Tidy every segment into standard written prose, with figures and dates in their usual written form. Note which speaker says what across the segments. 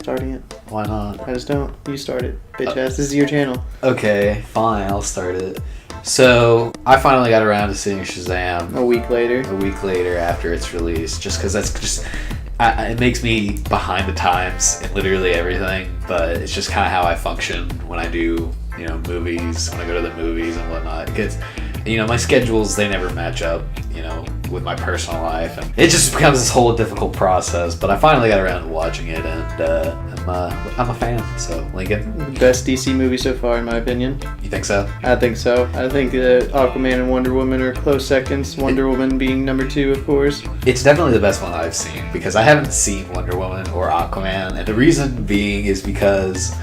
Speaker 1: starting it.
Speaker 2: Why not?
Speaker 1: I just don't. You start it, bitch ass. This is your channel.
Speaker 2: Okay, fine. I'll start it. So I finally got around to seeing Shazam
Speaker 1: A week later
Speaker 2: after its release, just because it makes me behind the times in literally everything, but it's just kind of how I function when I do, movies, when I go to the movies and whatnot. Because, my schedules, they never match up, with my personal life, and it just becomes this whole difficult process. But I finally got around to watching it, and I'm a fan. So, Lincoln,
Speaker 1: best DC movie so far, in my opinion.
Speaker 2: You think so?
Speaker 1: I think so. I think Aquaman and Wonder Woman are close seconds. Wonder Woman being number 2, of course.
Speaker 2: It's definitely the best one I've seen, because I haven't seen Wonder Woman or Aquaman, and the reason being is because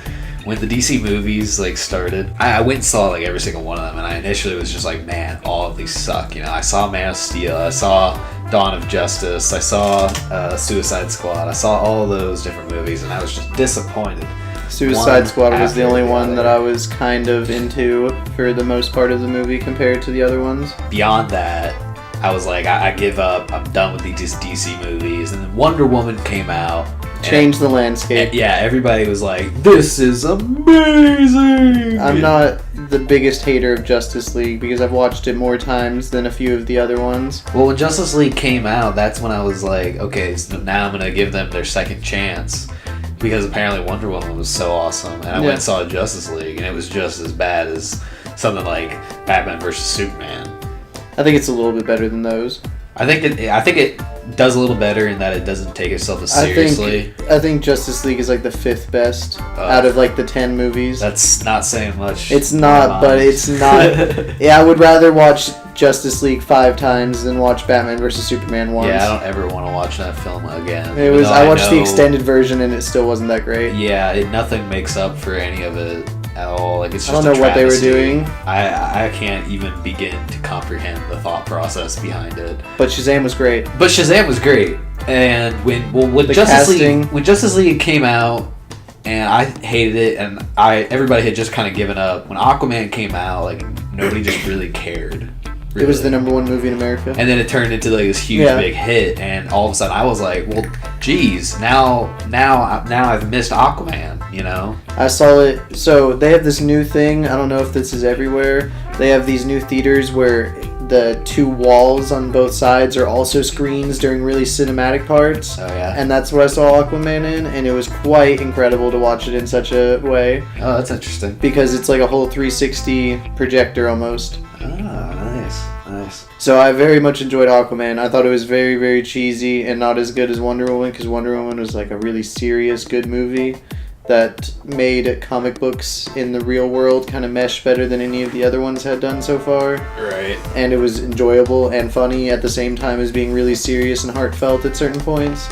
Speaker 2: when the DC movies started, I went and saw every single one of them, and I initially was just like, man, all of these suck. I saw Man of Steel, I saw Dawn of Justice, I saw Suicide Squad, I saw all those different movies, and I was just disappointed.
Speaker 1: Suicide Squad was the only one that I was kind of into for the most part of the movie compared to the other ones.
Speaker 2: Beyond that, I was like, I give up, I'm done with these DC movies, and then Wonder Woman came out.
Speaker 1: Changed the landscape.
Speaker 2: Yeah, everybody was like, this is amazing!
Speaker 1: I'm not the biggest hater of Justice League because I've watched it more times than a few of the other ones.
Speaker 2: Well, when Justice League came out, that's when I was like, okay, so now I'm going to give them their second chance. Because apparently Wonder Woman was so awesome. And I went and saw Justice League, and it was just as bad as something like Batman vs. Superman.
Speaker 1: I think it's a little bit better than those.
Speaker 2: I think it does a little better in that it doesn't take itself as seriously.
Speaker 1: I think Justice League is the 5th best out of the 10 movies.
Speaker 2: That's not saying much.
Speaker 1: It's not, but it's not. Yeah, I would rather watch Justice League 5 times than watch Batman vs. Superman once.
Speaker 2: Yeah, I don't ever want to watch that film again.
Speaker 1: I watched the extended version and it still wasn't that great.
Speaker 2: Yeah, nothing makes up for any of it at all. It's just
Speaker 1: I don't know what they were doing.
Speaker 2: I can't even begin to comprehend the thought process behind it.
Speaker 1: But Shazam was great.
Speaker 2: And when Justice League came out, and I hated it, and everybody had just kind of given up. When Aquaman came out, nobody just really cared. Really.
Speaker 1: It was the number 1 movie in America.
Speaker 2: And then it turned into this huge big hit, and all of a sudden I was like, well, geez, now I've missed Aquaman,
Speaker 1: I saw it. So they have this new thing. I don't know if this is everywhere. They have these new theaters where the 2 walls on both sides are also screens during really cinematic parts.
Speaker 2: Oh, yeah.
Speaker 1: And that's what I saw Aquaman in, and it was quite incredible to watch it in such a way.
Speaker 2: Oh, that's interesting.
Speaker 1: Because it's like a whole 360 projector almost.
Speaker 2: Nice.
Speaker 1: So I very much enjoyed Aquaman. I thought it was very, very cheesy and not as good as Wonder Woman, because Wonder Woman was a really serious, good movie that made comic books in the real world kind of mesh better than any of the other ones had done so far.
Speaker 2: Right.
Speaker 1: And it was enjoyable and funny at the same time as being really serious and heartfelt at certain points.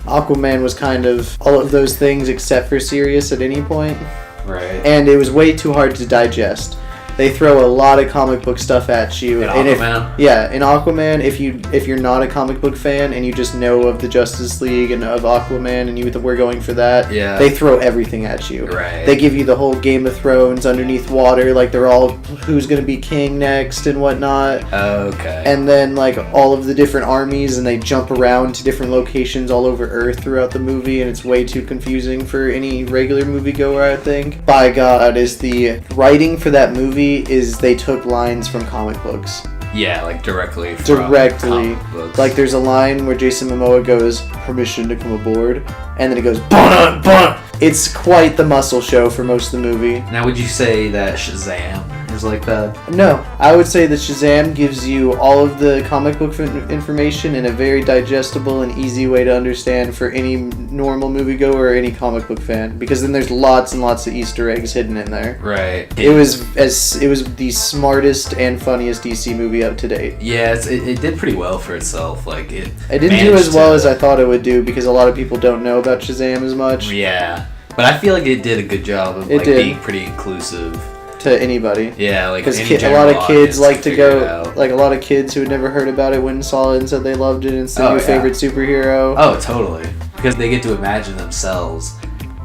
Speaker 1: Aquaman was kind of all of those things except for serious at any point.
Speaker 2: Right.
Speaker 1: And it was way too hard to digest. They throw a lot of comic book stuff at you.
Speaker 2: In Aquaman?
Speaker 1: In Aquaman, if you're not a comic book fan and you just know of the Justice League and of Aquaman and you were going for that, they throw everything at you.
Speaker 2: Right.
Speaker 1: They give you the whole Game of Thrones underneath water, they're all who's going to be king next and whatnot.
Speaker 2: Okay.
Speaker 1: And then all of the different armies, and they jump around to different locations all over Earth throughout the movie, and it's way too confusing for any regular moviegoer, I think. By God, is the writing for that movie is they took lines from comic books.
Speaker 2: Yeah, directly from comic books.
Speaker 1: There's a line where Jason Momoa goes, "Permission to come aboard," and then it goes, "Bun, bun." It's quite the muscle show for most of the movie.
Speaker 2: Now, would you say that Shazam is like that?
Speaker 1: No, I would say that Shazam gives you all of the comic book information in a very digestible and easy way to understand for any normal moviegoer or any comic book fan, because then there's lots and lots of Easter eggs hidden in there.
Speaker 2: Right.
Speaker 1: It was the smartest and funniest DC movie up to date.
Speaker 2: Yeah, it did pretty well for itself. It
Speaker 1: didn't do as well as I thought it would do, because a lot of people don't know about Shazam as much.
Speaker 2: Yeah. But I feel like it did a good job of being pretty inclusive
Speaker 1: to anybody.
Speaker 2: Yeah,
Speaker 1: because a lot of kids like to go, a lot of kids who had never heard about it went and saw it and said they loved it and it's their new favorite superhero.
Speaker 2: Oh, totally. Because they get to imagine themselves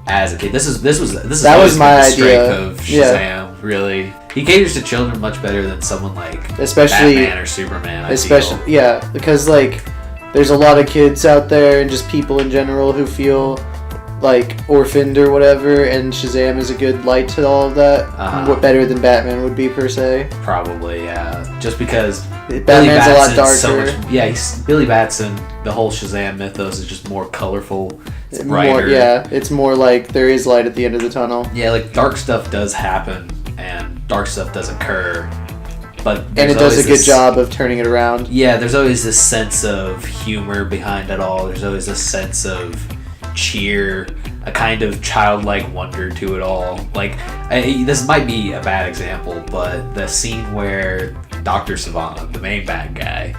Speaker 2: as a kid. This was
Speaker 1: my idea
Speaker 2: of Shazam. Really, he caters to children much better than someone like
Speaker 1: especially
Speaker 2: Batman or Superman. Because
Speaker 1: there's a lot of kids out there and just people in general who feel like orphaned or whatever, and Shazam is a good light to all of that. What better than Batman would be per se?
Speaker 2: Probably, yeah. Just because
Speaker 1: Batman's a lot darker.
Speaker 2: Billy Batson. The whole Shazam mythos is just more colorful. It's brighter.
Speaker 1: It's more like there is light at the end of the tunnel.
Speaker 2: Yeah, like dark stuff does happen and dark stuff does occur, but
Speaker 1: and it does a good job of turning it around.
Speaker 2: Yeah, there's always this sense of humor behind it all. There's always a sense of cheer, a kind of childlike wonder to it all. Like, this might be a bad example, but the scene where Dr. Savannah, the main bad guy,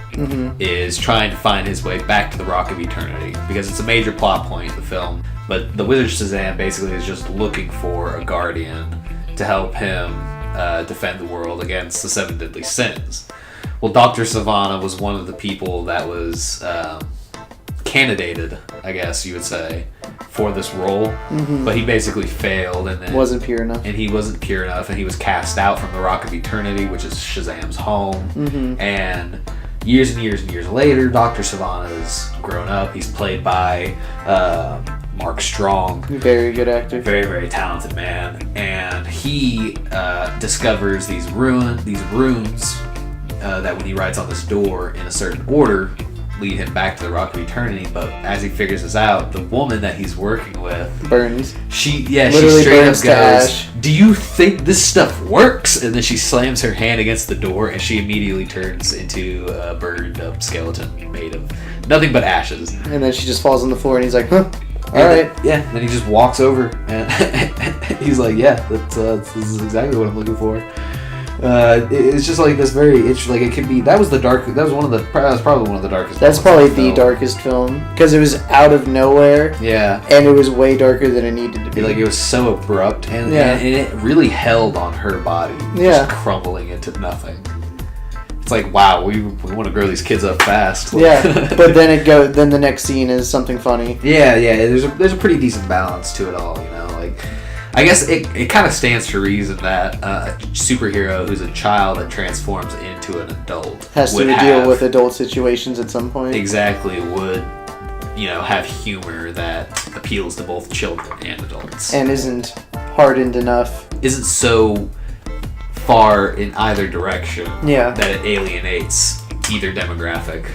Speaker 2: is trying to find his way back to the Rock of Eternity, because it's a major plot point in the film. But the Wizard Shazam basically is just looking for a guardian to help him defend the world against the 7 deadly sins. Well, Dr. Savannah was one of the people that was candidated, I guess you would say, for this role, but he basically failed, and then
Speaker 1: wasn't pure enough,
Speaker 2: and he was cast out from the Rock of Eternity, which is Shazam's home. And years and years and years later, Dr. Savannah's grown up. He's played by Mark Strong,
Speaker 1: very good actor,
Speaker 2: very, very talented man, and he discovers these runes that when he writes on this door in a certain order lead him back to the Rock of Eternity. But as he figures this out, the woman that he's working with
Speaker 1: burns.
Speaker 2: She
Speaker 1: literally
Speaker 2: straight up
Speaker 1: burns to ash.
Speaker 2: "Do you think this stuff works?" And then she slams her hand against the door, and she immediately turns into a burned up skeleton made of nothing but ashes.
Speaker 1: And then she just falls on the floor, and he's like, "Huh, all right."
Speaker 2: Then he just walks over, and he's like, "Yeah, this is exactly what I'm looking for." It's just like this very interesting. Like, it could be that was probably one of the darkest.
Speaker 1: That's probably the darkest film, because it was out of nowhere.
Speaker 2: Yeah,
Speaker 1: and it was way darker than it needed to be.
Speaker 2: Like, it was so abrupt, and it really held on her body, just crumbling into nothing. It's like, wow, we want to grow these kids up fast.
Speaker 1: But then the next scene is something funny.
Speaker 2: Yeah. There's a pretty decent balance to it all, you know. Like, I guess it kind of stands to reason that a superhero who's a child that transforms into an adult
Speaker 1: has to deal with adult situations at some point.
Speaker 2: Exactly, would, you know, have humor that appeals to both children and adults.
Speaker 1: And isn't hardened enough.
Speaker 2: Isn't so far in either direction that it alienates either demographic.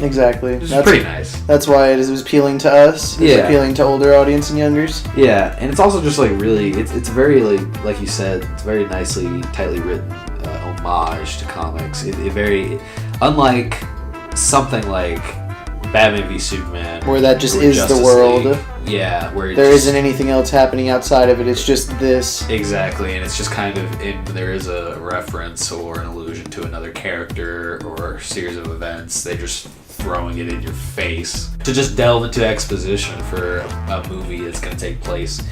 Speaker 1: Exactly.
Speaker 2: That's pretty nice.
Speaker 1: That's why it was appealing to us. It's appealing to older audience and youngers. Yeah,
Speaker 2: and it's also just like really, it's very like you said, it's very nicely, tightly written homage to comics. It very, unlike something like Batman v Superman,
Speaker 1: where that just is the world.
Speaker 2: League, where
Speaker 1: there isn't anything else happening outside of it. It's just this.
Speaker 2: Exactly, and it's just kind of there is a reference or an allusion to another character or a series of events. They just throwing it in your face to just delve into exposition for a movie that's going to take place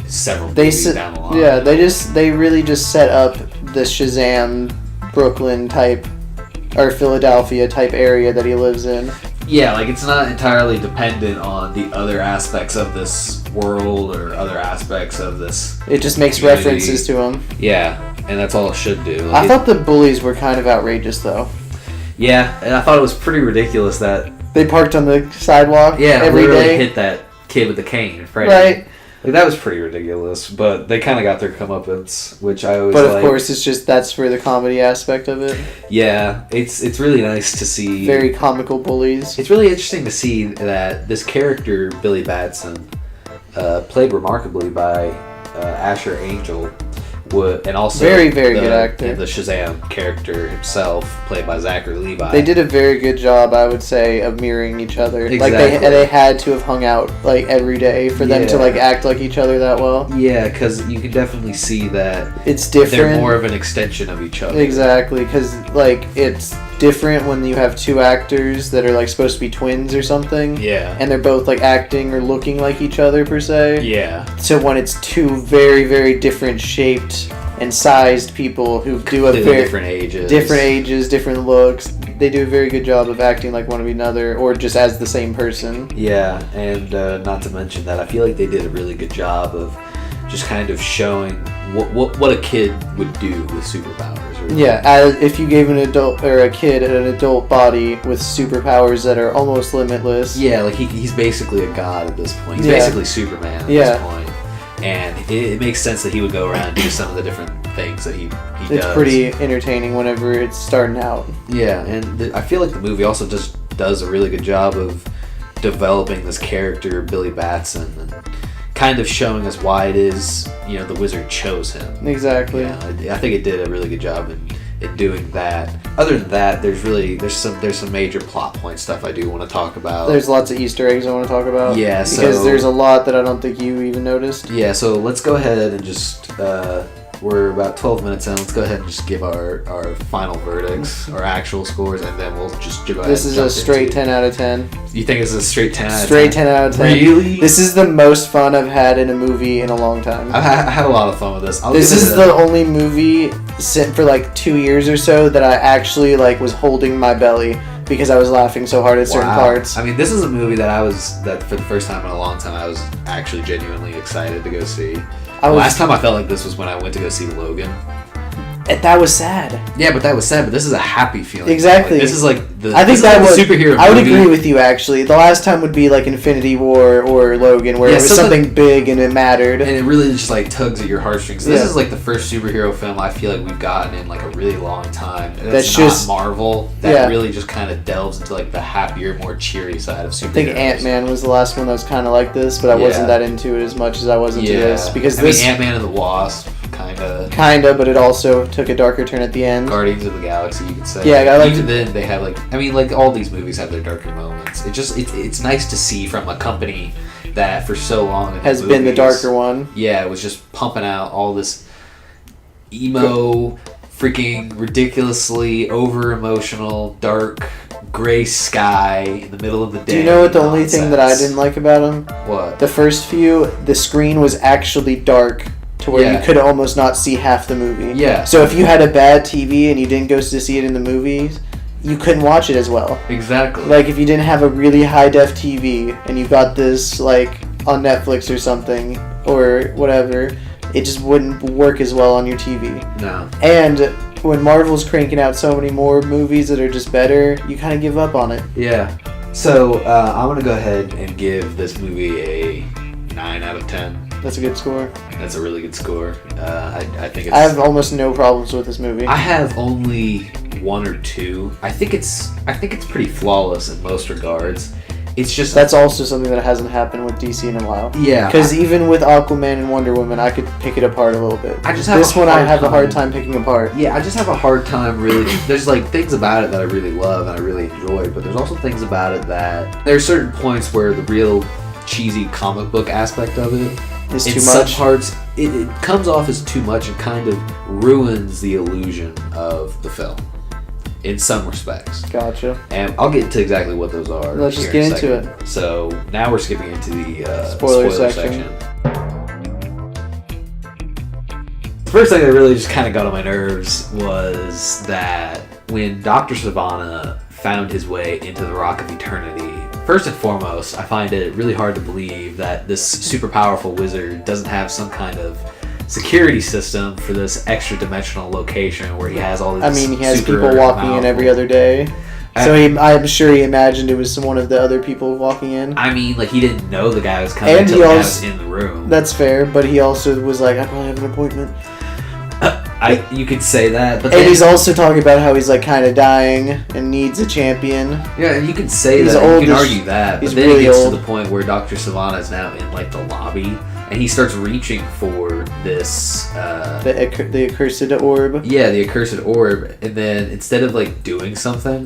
Speaker 2: several movies down the line.
Speaker 1: Yeah, they really just set up the Shazam Brooklyn type or Philadelphia type area that he lives in.
Speaker 2: Yeah, like, it's not entirely dependent on the other aspects of this world or other aspects of this.
Speaker 1: It just makes community references to him.
Speaker 2: Yeah, and that's all it should do.
Speaker 1: Like, I thought the bullies were kind of outrageous, though.
Speaker 2: Yeah, and I thought it was pretty ridiculous that
Speaker 1: they parked on the sidewalk every day.
Speaker 2: Hit that kid with the cane, Freddy.
Speaker 1: Right.
Speaker 2: Like, that was pretty ridiculous, but they kind of got their comeuppance, which I always.
Speaker 1: But of course, it's just that's for the comedy aspect of it.
Speaker 2: Yeah, it's really nice to see
Speaker 1: very comical bullies.
Speaker 2: It's really interesting to see that this character Billy Batson, played remarkably by Asher Angel, and also
Speaker 1: very good actor.
Speaker 2: And the Shazam character himself, played by Zachary Levi.
Speaker 1: They did a very good job, I would say, of mirroring each other.
Speaker 2: Exactly.
Speaker 1: Like they had to have hung out like every day for them to like act like each other that well.
Speaker 2: Yeah, because you can definitely see that
Speaker 1: it's different.
Speaker 2: They're more of an extension of each other.
Speaker 1: Exactly, because like it's different when you have two actors that are like supposed to be twins or something.
Speaker 2: Yeah.
Speaker 1: And they're both like acting or looking like each other per se.
Speaker 2: Yeah.
Speaker 1: So when it's two very, very different shaped and sized people who do a very
Speaker 2: different ages,
Speaker 1: different looks, they do a very good job of acting like one of another or just as the same person.
Speaker 2: Yeah, and not to mention that I feel like they did a really good job of just kind of showing what a kid would do with superpowers. Really.
Speaker 1: Yeah, if you gave an adult or a kid an adult body with superpowers that are almost limitless.
Speaker 2: Yeah, like he's basically a god at this point. He's
Speaker 1: Yeah.
Speaker 2: basically Superman at
Speaker 1: Yeah.
Speaker 2: this point. And it makes sense that he would go around and do some of the different things that he does.
Speaker 1: It's pretty entertaining whenever it's starting out.
Speaker 2: Yeah, and I feel like the movie also just does a really good job of developing this character, Billy Batson, and kind of showing us why it is, the wizard chose him.
Speaker 1: Exactly.
Speaker 2: I think it did a really good job in doing that. Other than that, there's some major plot point stuff I do want to talk about.
Speaker 1: There's lots of Easter eggs I want to talk about.
Speaker 2: Yeah,
Speaker 1: because there's a lot that I don't think you even noticed.
Speaker 2: Yeah, so let's go ahead and just we're about 12 minutes in. Let's go ahead and just give our final verdicts, our actual scores, and then we'll just go ahead.
Speaker 1: This is a straight 10 out of 10.
Speaker 2: You think it's a straight 10 out of 10?
Speaker 1: Straight 10 out of 10.
Speaker 2: Really?
Speaker 1: This is the most fun I've had in a movie in a long time.
Speaker 2: I had a lot of fun with this.
Speaker 1: This is the only movie for like 2 years or so that I actually was holding my belly because I was laughing so hard at certain parts.
Speaker 2: I mean, this is a movie that for the first time in a long time I was actually genuinely excited to go see. Last time I felt like this was when I went to go see Logan.
Speaker 1: That was sad.
Speaker 2: Yeah, but that was sad. But this is a happy feeling.
Speaker 1: Exactly.
Speaker 2: This is like the.
Speaker 1: I think that was
Speaker 2: the superhero.
Speaker 1: I would
Speaker 2: movie.
Speaker 1: agree with you actually. The last time would be like Infinity War or Logan, where it was something big and it mattered,
Speaker 2: and it really just tugs at your heartstrings. This
Speaker 1: Yeah.
Speaker 2: is the first superhero film I feel like we've gotten in a really long time.
Speaker 1: That's
Speaker 2: not
Speaker 1: just
Speaker 2: Marvel. That really just kind of delves into the happier, more cheery side of superheroes.
Speaker 1: I think Ant-Man was the last one that was kind of like this, but I wasn't that into it as much as I was into this because I mean,
Speaker 2: Ant-Man and the Wasp.
Speaker 1: Kinda, but it also took a darker turn at the end.
Speaker 2: Guardians of the Galaxy, you could say.
Speaker 1: Yeah,
Speaker 2: even then they have all these movies have their darker moments. It's nice to see from a company that for so long
Speaker 1: has been the darker one.
Speaker 2: Yeah, it was just pumping out all this emo, freaking ridiculously over emotional, dark, gray sky in the middle of the day.
Speaker 1: Do you know what the only thing that I didn't like about them?
Speaker 2: What?
Speaker 1: The first few, the screen was actually dark. To where you could almost not see half the movie.
Speaker 2: Yeah.
Speaker 1: So if you had a bad TV and you didn't go to see it in the movies, you couldn't watch it as well.
Speaker 2: Exactly.
Speaker 1: If you didn't have a really high def TV and you got this on Netflix or something or whatever, it just wouldn't work as well on your TV.
Speaker 2: No.
Speaker 1: And when Marvel's cranking out so many more movies that are just better, you kind of give up on it.
Speaker 2: Yeah. So I'm gonna go ahead and give this movie a 9 out of 10.
Speaker 1: That's a good score.
Speaker 2: That's a really good score. I think it's...
Speaker 1: I have almost no problems with this movie.
Speaker 2: I have only one or two. I think it's pretty flawless in most regards. It's just...
Speaker 1: That's also something that hasn't happened with DC in a while.
Speaker 2: Yeah.
Speaker 1: Because even with Aquaman and Wonder Woman, I could pick it apart a little bit.
Speaker 2: I have
Speaker 1: a hard time picking apart.
Speaker 2: Yeah, I just have a hard time really... There's things about it that I really love and I really enjoy, but there's also things about it that... There are certain points where the real cheesy comic book aspect of it...
Speaker 1: It's too
Speaker 2: in
Speaker 1: much.
Speaker 2: some parts, it comes off as too much and kind of ruins the illusion of the film. In some respects.
Speaker 1: Gotcha.
Speaker 2: And I'll get to exactly what those are.
Speaker 1: Let's just get into it.
Speaker 2: So now we're skipping into the
Speaker 1: spoiler section.
Speaker 2: The first thing that really just kind of got on my nerves was that when Dr. Sivana found his way into the Rock of Eternity, first and foremost, I find it really hard to believe that this super powerful wizard doesn't have some kind of security system for this extra dimensional location where he has all these.
Speaker 1: I mean, he has people walking in every other day. So I'm sure he imagined it was one of the other people walking in.
Speaker 2: I mean, he didn't know the guy was coming until the guy was in the room.
Speaker 1: That's fair, but he also was like, I probably have an appointment.
Speaker 2: You could say that, but
Speaker 1: and he's also talking about how he's kind of dying and needs a champion.
Speaker 2: Yeah, and you can say
Speaker 1: he's
Speaker 2: that.
Speaker 1: Old,
Speaker 2: you can argue that, but then
Speaker 1: really
Speaker 2: it gets
Speaker 1: old.
Speaker 2: to the point where Dr. Sivana is now in the lobby, and he starts reaching for this
Speaker 1: the accursed orb.
Speaker 2: Yeah, the accursed orb, and then instead of doing something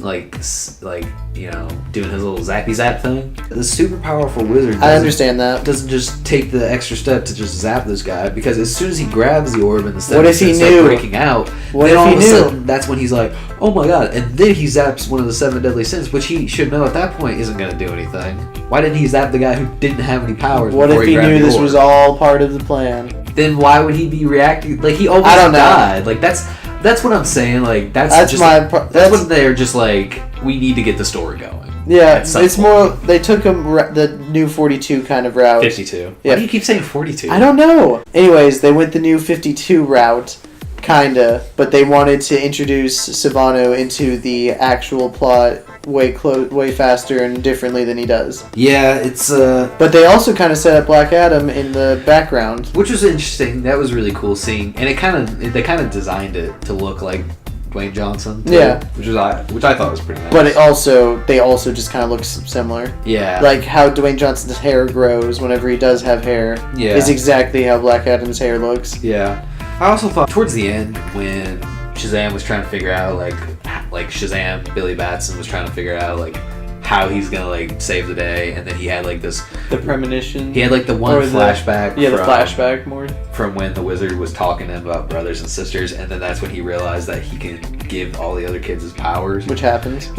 Speaker 2: doing his little zappy zap thing, the super powerful wizard.
Speaker 1: I understand that
Speaker 2: doesn't just take the extra step to just zap this guy, because as soon as he grabs the orb and the
Speaker 1: what if he knew?
Speaker 2: Breaking out,
Speaker 1: what
Speaker 2: then
Speaker 1: if
Speaker 2: all
Speaker 1: he
Speaker 2: of a
Speaker 1: knew?
Speaker 2: sudden that's when he's like, oh my god, and then he zaps one of the 7 deadly sins, which he should know at that point isn't going to do anything. Why didn't he zap the guy who didn't have any powers?
Speaker 1: What if he
Speaker 2: grabbed
Speaker 1: knew
Speaker 2: the
Speaker 1: this
Speaker 2: orb?
Speaker 1: was all part of the plan?
Speaker 2: Then why would he be reacting? He almost died. That's what I'm saying. That's when they're just we need to get the story going.
Speaker 1: Yeah,
Speaker 2: at some
Speaker 1: it's
Speaker 2: point.
Speaker 1: more. They took the new 42 kind of route.
Speaker 2: 52.
Speaker 1: Yeah.
Speaker 2: Why do you keep saying 42?
Speaker 1: I don't know. Anyways, they went the new 52 route, kinda, but they wanted to introduce Savano into the actual plot way faster and differently than he does.
Speaker 2: Yeah, it's
Speaker 1: But they also kind of set up Black Adam in the background,
Speaker 2: which was interesting. That was really cool seeing, and they kind of designed it to look like Dwayne Johnson. Too,
Speaker 1: Yeah.
Speaker 2: which I thought was pretty nice.
Speaker 1: but they also just kind of look similar.
Speaker 2: yeah,
Speaker 1: Like how Dwayne Johnson's hair grows whenever he does have hair
Speaker 2: Yeah.
Speaker 1: is exactly how Black Adam's hair looks.
Speaker 2: yeah. I also thought towards the end when Shazam was trying to figure out like Shazam, Billy Batson was trying to figure out like how he's gonna like save the day, and then he had like this.
Speaker 1: The premonition.
Speaker 2: He had like the one flashback.
Speaker 1: The flashback more.
Speaker 2: From when the wizard was talking to him about brothers and sisters, and then that's when he realized that he can give all the other kids his powers.
Speaker 1: Which happens.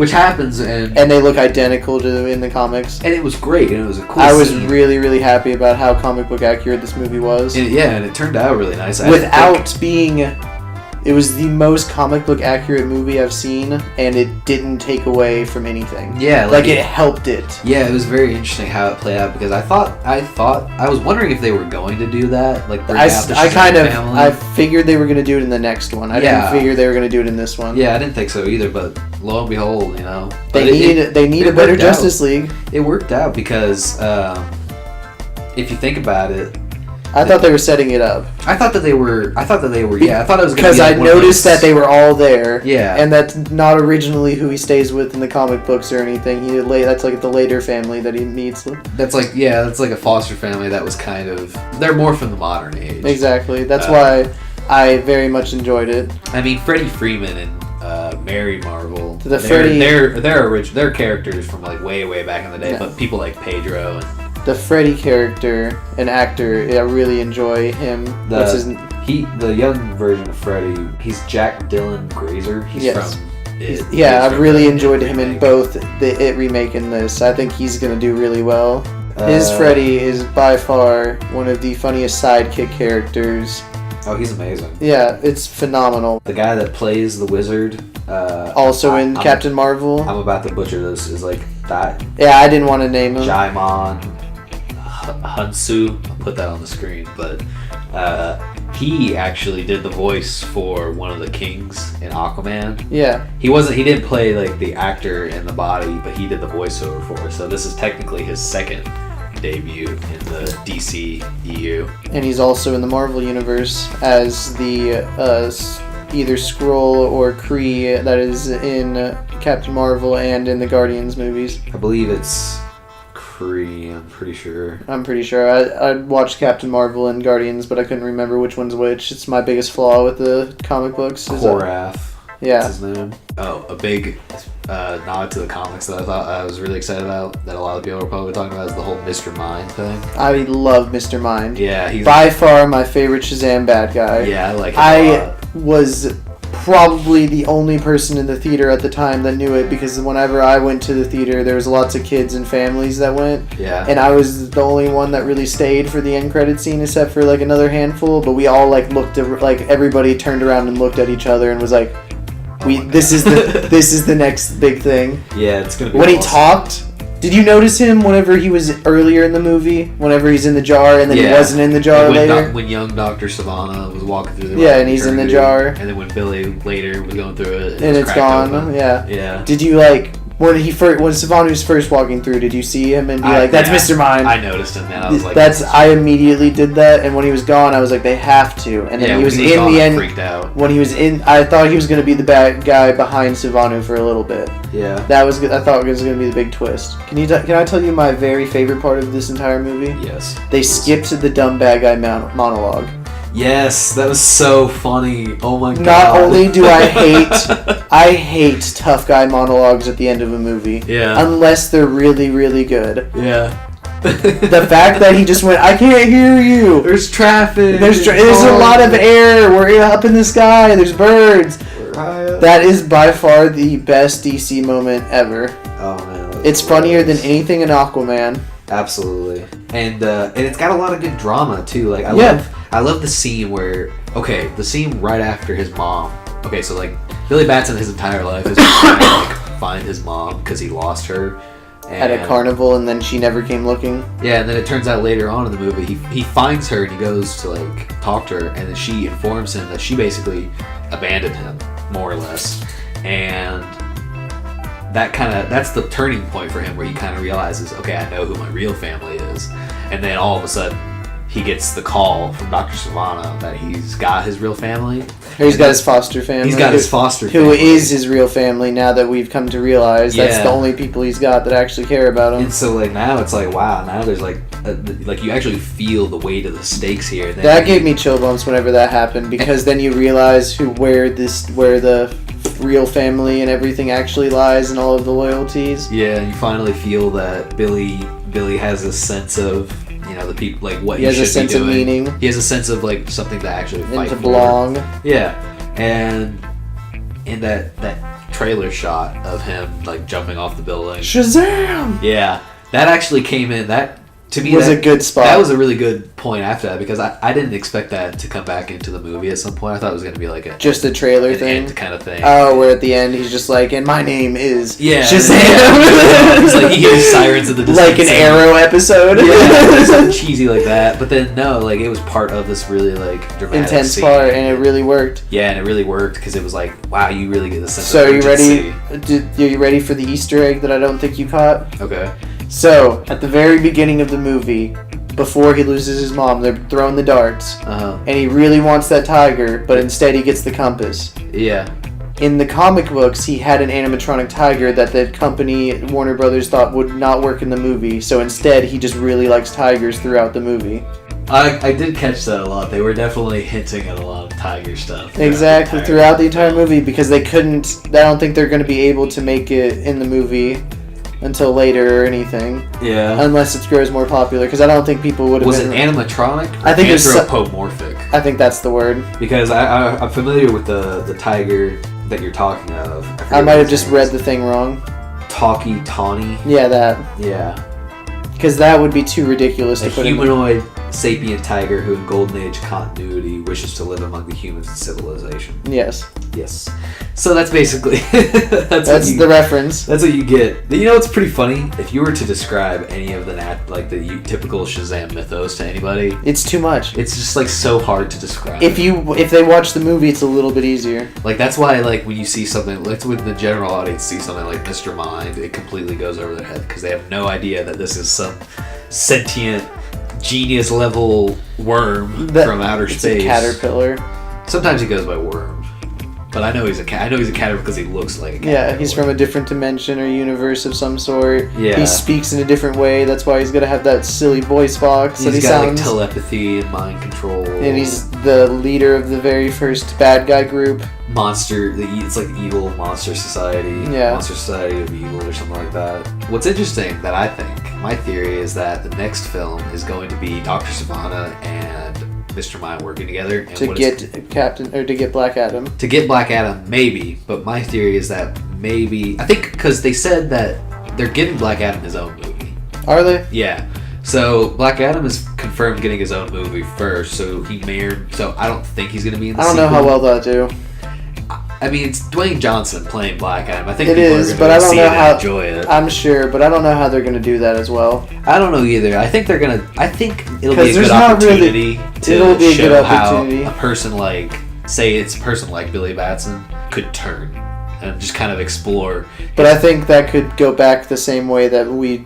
Speaker 2: And
Speaker 1: they look identical to in the comics.
Speaker 2: And it was great, and it was a cool
Speaker 1: I was
Speaker 2: scene.
Speaker 1: really, really happy about how comic book accurate this movie was.
Speaker 2: And it turned out really nice.
Speaker 1: Without being... It was the most comic book accurate movie I've seen, and it didn't take away from anything.
Speaker 2: Yeah,
Speaker 1: like it helped it.
Speaker 2: Yeah, it was very interesting how it played out, because I was wondering if they were going to do that, like bring out the Shazam family.
Speaker 1: I figured they were going to do it in the next one. I didn't figure they were going to do it in this one.
Speaker 2: Yeah, I didn't think so either, but lo and behold,
Speaker 1: they need a better Justice League.
Speaker 2: It worked out because if you think about it,
Speaker 1: I thought they were setting it up.
Speaker 2: I thought that they were. Yeah, I thought it was
Speaker 1: because I noticed that they were all there.
Speaker 2: Yeah,
Speaker 1: and that's not originally who he stays with in the comic books or anything. That's like the later family that he meets.
Speaker 2: That's like a foster family that was kind of. They're more from the modern age.
Speaker 1: Exactly. That's why I very much enjoyed it.
Speaker 2: I mean, Freddie Freeman and Mary Marvel.
Speaker 1: They're
Speaker 2: characters from like way back in the day,
Speaker 1: yeah.
Speaker 2: But people like Pedro and.
Speaker 1: The Freddy character and actor, I really enjoy him.
Speaker 2: The young version of Freddy, he's Jack Dylan Grazer. He's from It.
Speaker 1: I really enjoyed him in both the It remake and this. I think he's going to do really well. His Freddy is by far one of the funniest sidekick characters.
Speaker 2: Oh, he's amazing.
Speaker 1: Yeah, it's phenomenal.
Speaker 2: The guy that plays the wizard...
Speaker 1: in Captain Marvel.
Speaker 2: I'm about to butcher this. Is like that...
Speaker 1: Yeah, I didn't want to name him.
Speaker 2: Jaimon Hunsu. I'll put that on the screen. But he actually did the voice for one of the kings in Aquaman.
Speaker 1: Yeah.
Speaker 2: He didn't play like the actor in the body, but he did the voiceover for it. So this is technically his second debut in the DC EU.
Speaker 1: And he's also in the Marvel Universe as the either Skrull or Kree that is in Captain Marvel and in the Guardians movies.
Speaker 2: I believe it's Kree, I'm pretty sure.
Speaker 1: I watched Captain Marvel and Guardians, but I couldn't remember which one's which. It's my biggest flaw with the comic books.
Speaker 2: Korath.
Speaker 1: Yeah.
Speaker 2: That's his name. Oh, a big nod to the comics that I thought I was really excited about, that a lot of people are probably talking about, is the whole Mr. Mind thing.
Speaker 1: I love Mr. Mind.
Speaker 2: Yeah, he's
Speaker 1: by far my favorite Shazam bad guy.
Speaker 2: Yeah, I like him a lot.
Speaker 1: Was probably the only person in the theater at the time that knew it, because whenever I went to the theater, there was lots of kids and families that went.
Speaker 2: Yeah.
Speaker 1: And I was the only one that really stayed for the end credit scene, except for like another handful. But we all like looked at, like everybody turned around and looked at each other and was like, this is the next big thing.
Speaker 2: Yeah, it's gonna be
Speaker 1: when
Speaker 2: awesome.
Speaker 1: He talked. Did you notice him whenever he was earlier in the movie? Whenever he's in the jar and then he wasn't in the jar later?
Speaker 2: When young Dr. Savannah was walking through the
Speaker 1: and he's in the jar.
Speaker 2: And then when Billy later was going through it,
Speaker 1: and it's gone.
Speaker 2: Open. Yeah.
Speaker 1: Did you when Savannah was first walking through? Did you see him and be "That's Mr. Mind"?
Speaker 2: I noticed him, and I was like,
Speaker 1: I immediately did that. And when he was gone, I was like, they have to. And then he was in the end.
Speaker 2: Freaked out.
Speaker 1: When he was in, I thought he was going to be the bad guy behind Savannah for a little bit.
Speaker 2: Yeah.
Speaker 1: That was good. I thought it was going to be the big twist. Can I tell you my very favorite part of this entire movie?
Speaker 2: Yes.
Speaker 1: They skipped the dumb bad guy monologue.
Speaker 2: Yes, that was so funny. Oh my god.
Speaker 1: Not only do I hate tough guy monologues at the end of a movie.
Speaker 2: Yeah.
Speaker 1: Unless they're really, really good.
Speaker 2: Yeah.
Speaker 1: The fact that he just went, I can't hear you.
Speaker 2: There's traffic.
Speaker 1: There's a lot of air. We're up in the sky. There's birds. That is by far the best DC moment ever.
Speaker 2: Oh man.
Speaker 1: It's funnier than anything in Aquaman.
Speaker 2: Absolutely. And it's got a lot of good drama too. Like I love the scene where the scene right after his mom. Okay, so like Billy Batson his entire life is trying to like find his mom because he lost her
Speaker 1: at a carnival, and then she never came looking.
Speaker 2: Yeah, and then it turns out later on in the movie, he finds her and he goes to like talk to her, and then she informs him that she basically abandoned him, more or less, and that's the turning point for him, where he kind of realizes, okay, I know who my real family is, and then all of a sudden he gets the call from Dr. Savannah that he's got his real family.
Speaker 1: Or he's got his foster family.
Speaker 2: He's got his foster family.
Speaker 1: Who is his real family now that we've come to realize. That's the only people he's got that actually care about him.
Speaker 2: And so like now it's like, wow, now there's like you actually feel the weight of the stakes here. And
Speaker 1: that gave me chill bumps whenever that happened, because then you realize where the real family and everything actually lies, and all of the loyalties.
Speaker 2: Yeah, you finally feel that Billy has a sense of, you know, the people, like what he should be doing. He has a sense of meaning. He has a sense of like something to actually fight for.
Speaker 1: And to belong.
Speaker 2: Yeah, and in that trailer shot of him like jumping off the building.
Speaker 1: Shazam!
Speaker 2: Yeah, that actually came in. That to me
Speaker 1: was a good spot.
Speaker 2: That was a really good point after that, because I didn't expect that to come back into the movie at some point. I thought it was going to be like
Speaker 1: just a trailer thing,
Speaker 2: end kind of thing.
Speaker 1: Oh, where at the end he's just like, and my name is Shazam.
Speaker 2: It's like he hears sirens in the distance,
Speaker 1: like an Arrow episode.
Speaker 2: Yeah, something cheesy like that. But then no, like it was part of this really like dramatic
Speaker 1: intense
Speaker 2: scene.
Speaker 1: part, and it really worked.
Speaker 2: Yeah, and it really worked, because it was like, wow, you really get the sense.
Speaker 1: So
Speaker 2: of urgency.
Speaker 1: are you ready for the Easter egg that I don't think you caught?
Speaker 2: Okay.
Speaker 1: So at the very beginning of the movie, before he loses his mom, they're throwing the darts, and he really wants that tiger, but instead he gets the compass.
Speaker 2: Yeah.
Speaker 1: In the comic books, he had an animatronic tiger that the company, Warner Brothers, thought would not work in the movie, so instead he just really likes tigers throughout the movie.
Speaker 2: I did catch that a lot. They were definitely hinting at a lot of tiger stuff.
Speaker 1: Exactly, throughout the entire movie, because they couldn't, I don't think they're going to be able to make it in the movie until later or anything.
Speaker 2: Yeah.
Speaker 1: Unless it grows more popular, because I don't think people would have
Speaker 2: Was it animatronic?
Speaker 1: I think it's
Speaker 2: anthropomorphic.
Speaker 1: I think that's the word.
Speaker 2: Because I'm familiar with the tiger that you're talking of.
Speaker 1: I might have just read the thing wrong.
Speaker 2: Tawny.
Speaker 1: Yeah, that.
Speaker 2: Yeah.
Speaker 1: Because that would be too ridiculous to put in.
Speaker 2: A humanoid sapient tiger who in Golden Age continuity wishes to live among the humans in civilization.
Speaker 1: Yes.
Speaker 2: So that's basically
Speaker 1: that's the reference.
Speaker 2: That's what you get. You know, it's pretty funny. If you were to describe any of the typical Shazam mythos to anybody,
Speaker 1: it's too much.
Speaker 2: It's just like so hard to describe.
Speaker 1: If they watch the movie, it's a little bit easier.
Speaker 2: Like that's why when you see something, that's when the general audience sees something like Mr. Mind, it completely goes over their head, because they have no idea that this is some sentient genius level worm from outer space.
Speaker 1: A caterpillar.
Speaker 2: Sometimes he goes by worm, but I know he's a cat. I know he's a caterpillar because he looks like a caterpillar.
Speaker 1: Yeah, he's from a different dimension or universe of some sort.
Speaker 2: Yeah,
Speaker 1: he speaks in a different way. That's why he's gonna have that silly voice box.
Speaker 2: He's got like telepathy and mind control.
Speaker 1: And he's the leader of the very first bad guy group.
Speaker 2: It's like evil monster society.
Speaker 1: Yeah.
Speaker 2: Monster Society of Evil or something like that. What's interesting that I think, my theory is that the next film is going to be Dr. Savannah and Mr. Mind working together. And
Speaker 1: to get Black Adam.
Speaker 2: To get Black Adam, maybe. But my theory is that maybe, I think because they said that they're giving Black Adam his own movie.
Speaker 1: Are they?
Speaker 2: Yeah. So Black Adam is confirmed getting his own movie first. So I don't think he's going to be in the sequel.
Speaker 1: I don't know how well that'll do.
Speaker 2: I mean, it's Dwayne Johnson playing Black Adam. I think
Speaker 1: it
Speaker 2: people
Speaker 1: is,
Speaker 2: are
Speaker 1: but
Speaker 2: going
Speaker 1: I
Speaker 2: to
Speaker 1: don't
Speaker 2: see
Speaker 1: know
Speaker 2: it
Speaker 1: how,
Speaker 2: and enjoy it.
Speaker 1: I'm sure, but I don't know how they're going to do that as well.
Speaker 2: I don't know either. I think it'll be a good opportunity to show how a person like Billy Batson could turn and just kind of explore.
Speaker 1: But I think that could go back the same way that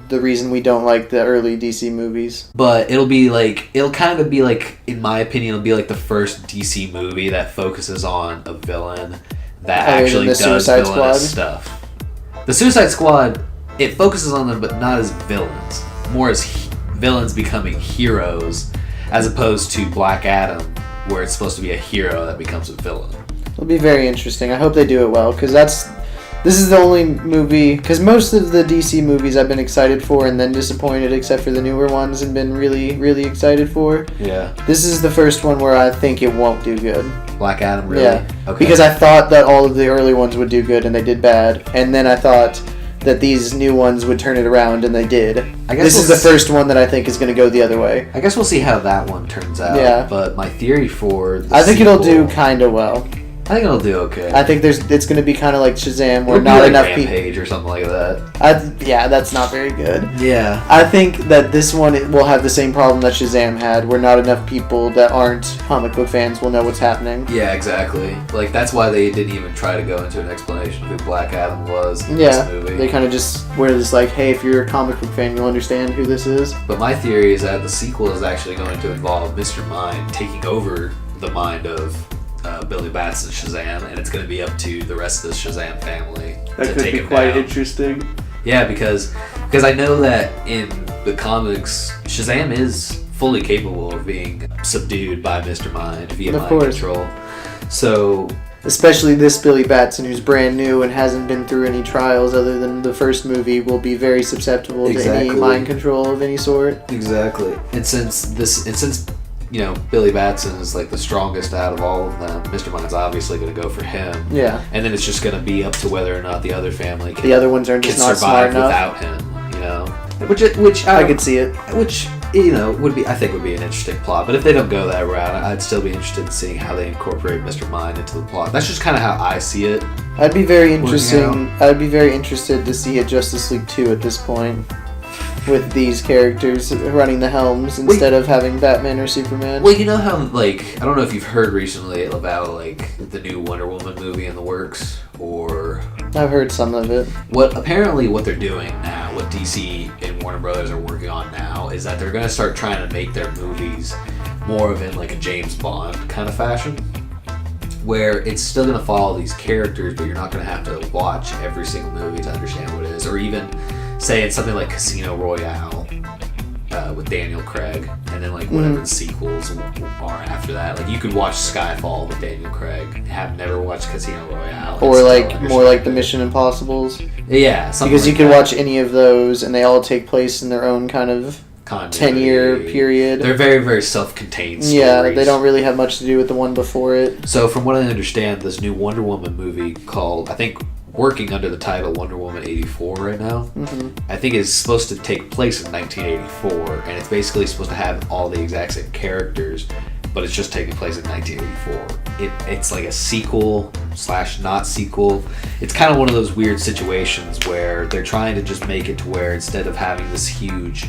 Speaker 1: the reason we don't like the early DC movies.
Speaker 2: But it'll kind of be like, in my opinion, it'll be like the first DC movie that focuses on a villain that actually does villainous stuff. The Suicide Squad, it focuses on them, but not as villains. More as villains becoming heroes, as opposed to Black Adam, where it's supposed to be a hero that becomes a villain.
Speaker 1: It'll be very interesting. I hope they do it well, because this is the only movie, because most of the DC movies I've been excited for and then disappointed, except for the newer ones, and been really, really excited for.
Speaker 2: Yeah.
Speaker 1: This is the first one where I think it won't do good.
Speaker 2: Black Adam, really?
Speaker 1: Yeah.
Speaker 2: Okay.
Speaker 1: Because I thought that all of the early ones would do good, and they did bad. And then I thought that these new ones would turn it around, and they did. I guess this is the first one that I think is going to go the other way.
Speaker 2: I guess we'll see how that one turns out.
Speaker 1: Yeah.
Speaker 2: But my theory for
Speaker 1: I think it'll do kind of well.
Speaker 2: I think it'll do okay.
Speaker 1: I think it's going to be kind of like Shazam, where
Speaker 2: It'll
Speaker 1: not
Speaker 2: be like
Speaker 1: enough
Speaker 2: Rampage or something like that.
Speaker 1: Yeah, that's not very good.
Speaker 2: Yeah.
Speaker 1: I think that this one will have the same problem that Shazam had, where not enough people that aren't comic book fans will know what's happening.
Speaker 2: Yeah, exactly. Like, that's why they didn't even try to go into an explanation of who Black Adam was in this movie.
Speaker 1: They kind of just were just like, hey, if you're a comic book fan, you'll understand who this is.
Speaker 2: But my theory is that the sequel is actually going to involve Mr. Mind taking over the mind of Billy Batson's Shazam, and it's going to be up to the rest of the Shazam family to take him down.
Speaker 1: interesting.
Speaker 2: Yeah, because I know that in the comics, Shazam is fully capable of being subdued by Mr. Mind via mind control. So,
Speaker 1: especially this Billy Batson, who's brand new and hasn't been through any trials other than the first movie, will be very susceptible to any mind control of any sort.
Speaker 2: Exactly. And since Billy Batson is like the strongest out of all of them, Mr. Mind's obviously going to go for him.
Speaker 1: Yeah.
Speaker 2: And then it's just going to be up to whether or not the other family can,
Speaker 1: the other ones are just not smart enough
Speaker 2: without him, you know. Which
Speaker 1: I could see it.
Speaker 2: Which, you know, would be an interesting plot. But if they don't go that route, I'd still be interested in seeing how they incorporate Mr. Mind into the plot. That's just kind of how I see it.
Speaker 1: I'd be very interested to see a Justice League 2 at this point, with these characters running the helms instead of having Batman or Superman.
Speaker 2: Well, you know how, like, I don't know if you've heard recently about, like, the new Wonder Woman movie in the works, or...
Speaker 1: I've heard some of it.
Speaker 2: What they're doing now, what DC and Warner Brothers are working on now, is that they're going to start trying to make their movies more of in, like, a James Bond kind of fashion, where it's still going to follow these characters, but you're not going to have to watch every single movie to understand what it is, or even... say it's something like Casino Royale with Daniel Craig, and then like whatever the sequels are after that. Like you could watch Skyfall with Daniel Craig, have never watched Casino Royale,
Speaker 1: or like more like the Mission Impossibles.
Speaker 2: Yeah,
Speaker 1: because you could watch any of those, and they all take place in their own kind of 10-year period.
Speaker 2: They're very, very self-contained stories.
Speaker 1: Yeah, they don't really have much to do with the one before it.
Speaker 2: So from what I understand, this new Wonder Woman movie called, I think, working under the title Wonder Woman 84 right now, I think it's supposed to take place in 1984, and it's basically supposed to have all the exact same characters, but it's just taking place in 1984. It's like a sequel / not sequel. It's kind of one of those weird situations where they're trying to just make it to where instead of having this huge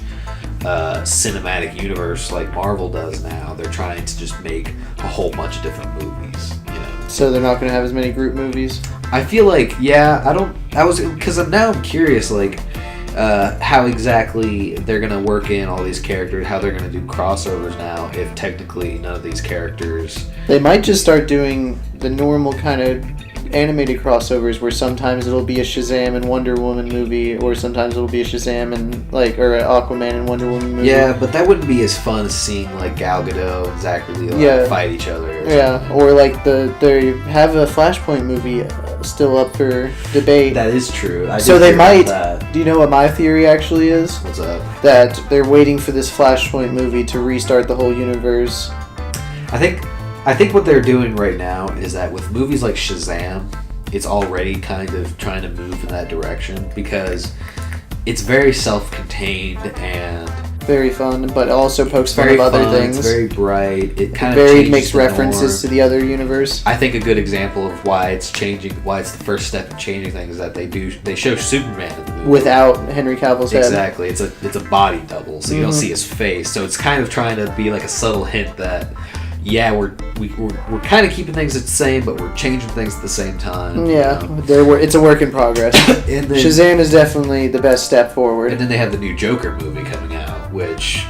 Speaker 2: cinematic universe like Marvel does now, they're trying to just make a whole bunch of different movies, you know.
Speaker 1: So they're not going to have as many group movies?
Speaker 2: I feel like, because now I'm curious, like, how exactly they're going to work in all these characters, how they're going to do crossovers now, if technically none of these characters...
Speaker 1: They might just start doing the normal kind of animated crossovers where sometimes it'll be a Shazam and Wonder Woman movie, or sometimes it'll be a Shazam and or an Aquaman and Wonder Woman movie.
Speaker 2: Yeah, but that wouldn't be as fun as seeing like Gal Gadot and Zachary fight each other.
Speaker 1: Or like they have a Flashpoint movie still up for debate.
Speaker 2: That is true.
Speaker 1: So they might. Do you know what my theory actually is?
Speaker 2: What's up?
Speaker 1: That they're waiting for this Flashpoint movie to restart the whole universe.
Speaker 2: I think what they're doing right now is that with movies like Shazam, it's already kind of trying to move in that direction because it's very self-contained and
Speaker 1: very fun, but also pokes fun of other things.
Speaker 2: It's very bright. It kind of
Speaker 1: makes references to the other universe.
Speaker 2: I think a good example of why it's the first step in changing things is that they show Superman in the movie
Speaker 1: without Henry Cavill's head.
Speaker 2: Exactly. It's a body double, so you don't see his face. So it's kind of trying to be like a subtle hint that we're kind of keeping things the same, but we're changing things at the same time.
Speaker 1: Yeah, it's a work in progress.
Speaker 2: And then,
Speaker 1: Shazam is definitely the best step forward.
Speaker 2: And then they have the new Joker movie coming out, which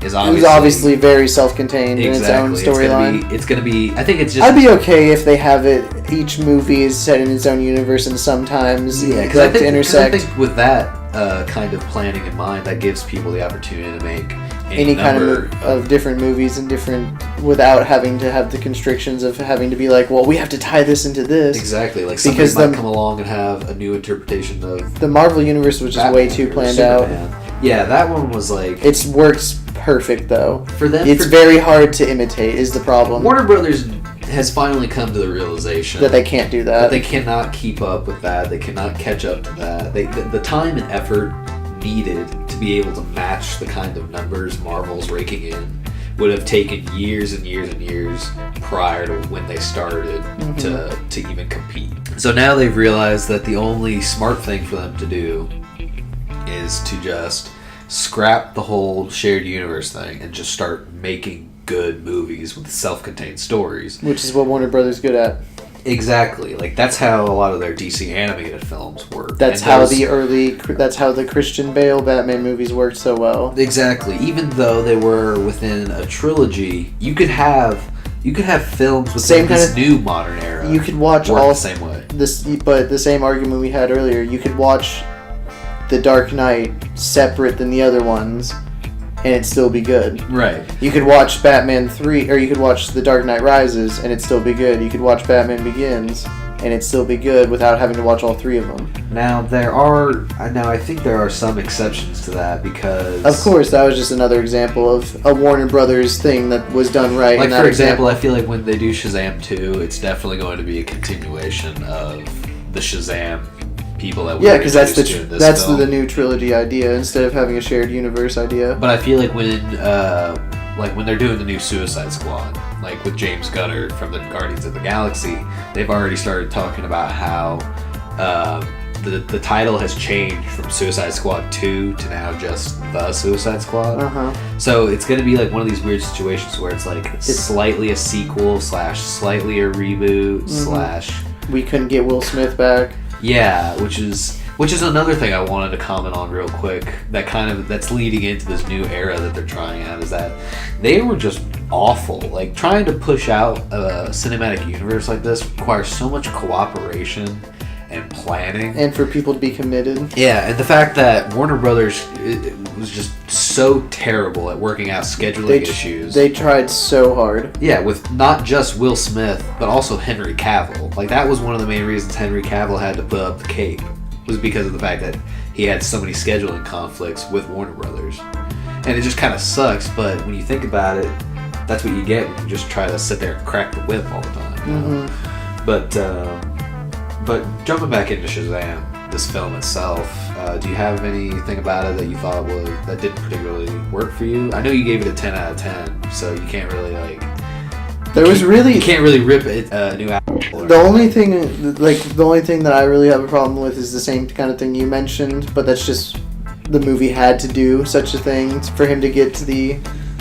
Speaker 2: is
Speaker 1: obviously very self-contained in its own storyline.
Speaker 2: It's gonna be. I think it's just.
Speaker 1: I'd be okay if they have it. Each movie is set in its own universe, and sometimes
Speaker 2: because I think with that kind of planning in mind, that gives people the opportunity to make any kind
Speaker 1: of different movies and different without having to have the constrictions of having to be like, well, we have to tie this into this.
Speaker 2: Exactly, like somebody might come along and have a new interpretation of
Speaker 1: the Marvel universe, which is way too planned out.
Speaker 2: Yeah, that one was like
Speaker 1: it works perfect though.
Speaker 2: For them,
Speaker 1: it's very hard to imitate. Is the problem?
Speaker 2: Warner Brothers has finally come to the realization
Speaker 1: that they can't do that.
Speaker 2: That they cannot keep up with that. They cannot catch up to that. The time and effort needed to be able to match the kind of numbers Marvel's raking in would have taken years and years and years prior to when they started to even compete. So now they've realized that the only smart thing for them to do is to just scrap the whole shared universe thing and just start making good movies with self-contained stories.
Speaker 1: Which is what Warner Brothers is good at.
Speaker 2: Exactly. Like, that's how a lot of their DC animated films work.
Speaker 1: That's how the Christian Bale Batman movies worked so well.
Speaker 2: Exactly. Even though they were within a trilogy, you could have films with this new modern era.
Speaker 1: You could watch
Speaker 2: all the same way.
Speaker 1: But the same argument we had earlier, you could watch The Dark Knight separate than the other ones, and it'd still be good.
Speaker 2: Right.
Speaker 1: You could watch Batman 3, or you could watch The Dark Knight Rises, and it'd still be good. You could watch Batman Begins, and it'd still be good without having to watch all three of them.
Speaker 2: Now, I think there are some exceptions to that because...
Speaker 1: Of course, that was just another example of a Warner Brothers thing that was done right.
Speaker 2: Like, for example, I feel like when they do Shazam 2, it's definitely going to be a continuation of the Shazam people that we
Speaker 1: because that's the new trilogy idea instead of having a shared universe idea.
Speaker 2: But I feel like when they're doing the new Suicide Squad, like with James Gunn from the Guardians of the Galaxy, they've already started talking about how the title has changed from Suicide Squad 2 to now just The Suicide Squad. So it's going to be like one of these weird situations where it's like it's slightly a sequel / slightly a reboot /
Speaker 1: we couldn't get Will Smith back.
Speaker 2: Yeah, which is another thing I wanted to comment on real quick. That's leading into this new era that they're trying out, is that they were just awful. Like, trying to push out a cinematic universe like this requires so much cooperation and planning,
Speaker 1: and for people to be committed.
Speaker 2: Yeah, and the fact that Warner Brothers was just so terrible at working out scheduling issues.
Speaker 1: They tried so hard.
Speaker 2: Yeah, with not just Will Smith, but also Henry Cavill. Like, that was one of the main reasons Henry Cavill had to put up the cape, was because of the fact that he had so many scheduling conflicts with Warner Brothers. And it just kind of sucks, but when you think about it, that's what you get when you just try to sit there and crack the whip all the time. You know? But jumping back into Shazam, this film itself, do you have anything about it that you thought that didn't particularly work for you? I know you gave it a 10 out of 10, so you can't really you can't really rip it a new apple.
Speaker 1: The only thing that I really have a problem with is the same kind of thing you mentioned, but that's just the movie had to do such a thing for him to get to the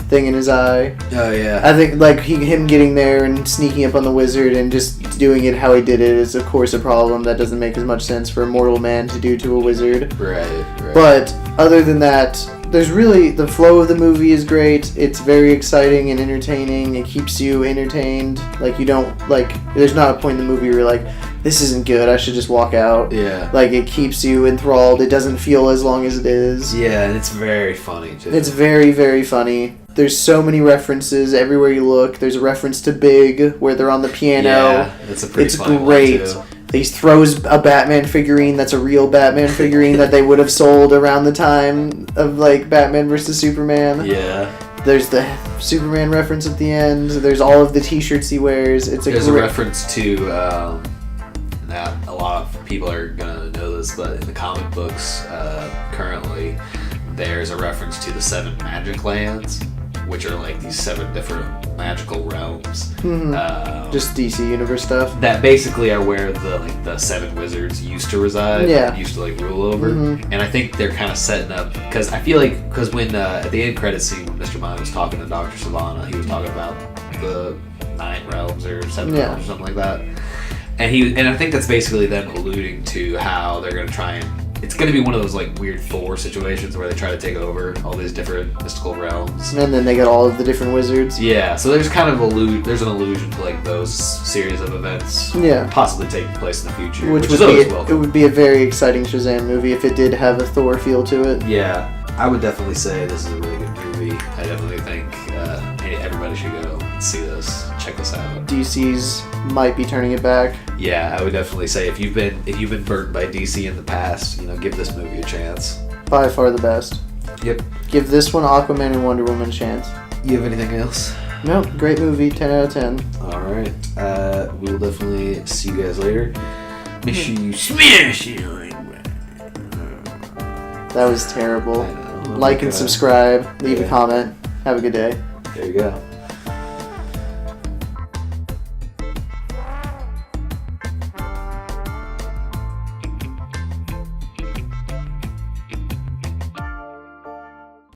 Speaker 1: thing in his eye.
Speaker 2: Oh yeah.
Speaker 1: I think him getting there and sneaking up on the wizard and just doing it how he did it is of course a problem that doesn't make as much sense for a mortal man to do to a wizard.
Speaker 2: Right.
Speaker 1: But other than that, there's really, the flow of the movie is great. It's very exciting and entertaining. It keeps you entertained. Like, you don't, there's not a point in the movie where you're like, this isn't good, I should just walk out.
Speaker 2: Yeah.
Speaker 1: Like, it keeps you enthralled. It doesn't feel as long as it is.
Speaker 2: Yeah, and it's very funny, too.
Speaker 1: It's very, very funny. There's so many references everywhere you look. There's a reference to Big, where they're on the piano.
Speaker 2: Yeah, it's a pretty funny
Speaker 1: great.
Speaker 2: One, too.
Speaker 1: He throws a Batman figurine that's a real Batman figurine that they would have sold around the time of, Batman vs. Superman.
Speaker 2: Yeah.
Speaker 1: There's the Superman reference at the end. There's all of the t-shirts he wears. There's
Speaker 2: a reference to, not a lot of people are going to know this, but in the comic books, currently, there's a reference to the 7 magic lands, which are these 7 different magical realms.
Speaker 1: Just DC Universe stuff.
Speaker 2: That basically are where the 7 wizards used to reside.
Speaker 1: Yeah.
Speaker 2: Used to rule over. And I think they're kind of setting up, because I feel because when at the end credit scene when Mr. Mind was talking to Dr. Sivana, he was talking about the 9 realms or 7 realms or something like that. And I think that's basically them alluding to how they're going to try and, it's going to be one of those weird Thor situations where they try to take over all these different mystical realms.
Speaker 1: And then they get all of the different wizards.
Speaker 2: Yeah, so there's kind of there's an allusion to those series of events possibly taking place in the future. Which is always welcome.
Speaker 1: It would be a very exciting Shazam movie if it did have a Thor feel to it.
Speaker 2: Yeah, I would definitely say this is a really good movie. I definitely think everybody should go and see this. Check this out.
Speaker 1: DC's might be turning it back.
Speaker 2: Yeah, I would definitely say if you've been burnt by DC in the past, give this movie a chance.
Speaker 1: By far the best.
Speaker 2: Yep.
Speaker 1: Give this one, Aquaman and Wonder Woman, a chance.
Speaker 2: You have anything else?
Speaker 1: No, great movie, 10 out of 10.
Speaker 2: All right. We will definitely see you guys later. Make sure you smash it.
Speaker 1: That was terrible. Like and subscribe. Leave a comment. Have a good day.
Speaker 2: There you go.